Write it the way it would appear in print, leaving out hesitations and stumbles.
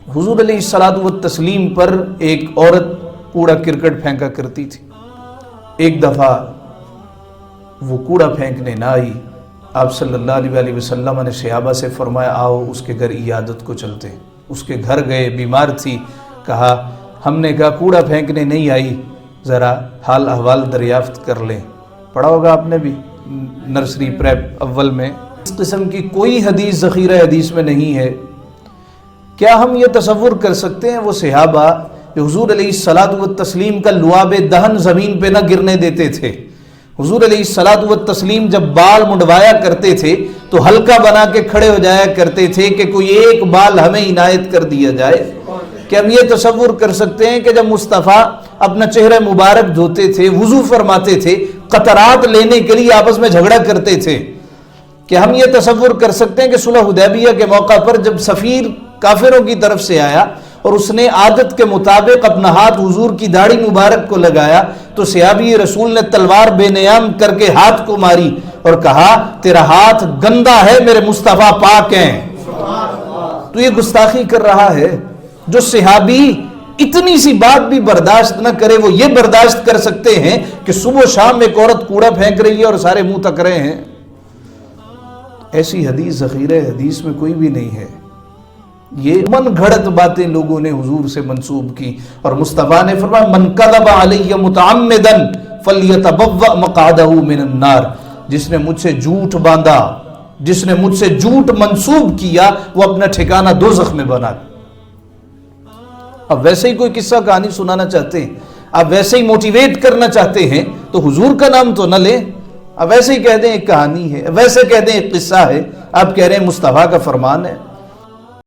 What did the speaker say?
حضور علیہ الصلوۃ والتسلیم پر ایک عورت کوڑا کرکٹ پھینکا کرتی تھی. ایک دفعہ وہ کوڑا پھینکنے نہ آئی. آپ صلی اللہ علیہ وسلم نے صحابہ سے فرمایا آؤ اس کے گھر عیادت کو چلتے. اس کے گھر گئے، بیمار تھی. کہا ہم نے کہا کوڑا پھینکنے نہیں آئی، ذرا حال احوال دریافت کر لیں. پڑھا ہوگا آپ نے بھی نرسری پریپ اول میں. اس قسم کی کوئی حدیث ذخیرہ حدیث میں نہیں ہے. کیا ہم یہ تصور کر سکتے ہیں وہ صحابہ جو حضور علیہ الصلوۃ والتسلیم کا لعاب دہن زمین پہ نہ گرنے دیتے تھے؟ حضور علیہ الصلوۃ والتسلیم جب بال منڈوایا کرتے تھے تو ہلکا بنا کے کھڑے ہو جایا کرتے تھے کہ کوئی ایک بال ہمیں عنایت کر دیا جائے. کہ ہم یہ تصور کر سکتے ہیں کہ جب مصطفیٰ اپنا چہرہ مبارک دھوتے تھے، وضو فرماتے تھے، قطرات لینے کے لیے آپس میں جھگڑا کرتے تھے؟ کہ ہم یہ تصور کر سکتے ہیں کہ صلح حدیبیہ کے موقع پر جب سفیر کافروں کی طرف سے آیا اور اس نے عادت کے مطابق اپنا ہاتھ حضور کی داڑھی مبارک کو لگایا تو صحابی رسول نے تلوار بے نیام کر کے ہاتھ کو ماری اور کہا تیرا ہاتھ گندا ہے، میرے مصطفیٰ پاک ہیں. تو یہ گستاخی کر رہا ہے. جو صحابی اتنی سی بات بھی برداشت نہ کرے وہ یہ برداشت کر سکتے ہیں کہ صبح شام ایک عورت کوڑا پھینک رہی ہے اور سارے منہ تک رہے ہیں. ایسی حدیث ذخیرہ حدیث میں کوئی بھی نہیں ہے. یہ من گھڑت باتیں لوگوں نے حضور سے منسوب کی. اور مصطفیٰ نے فرمایا من کذب علی متعمدا فلیتبوأ مقعدہ من النار. جس نے مجھ سے جھوٹ باندھا، جس نے مجھ سے جھوٹ منسوب کیا، وہ اپنا ٹھکانہ دوزخ میں بنا. اب ویسے ہی کوئی قصہ کہانی سنانا چاہتے ہیں، آپ ویسے ہی موٹیویٹ کرنا چاہتے ہیں تو حضور کا نام تو نہ لیں. اب ویسے ہی کہہ دیں ایک کہانی ہے، ویسے کہہ دیں ایک قصہ ہے. آپ کہہ رہے ہیں مصطفیٰ کا فرمان ہے.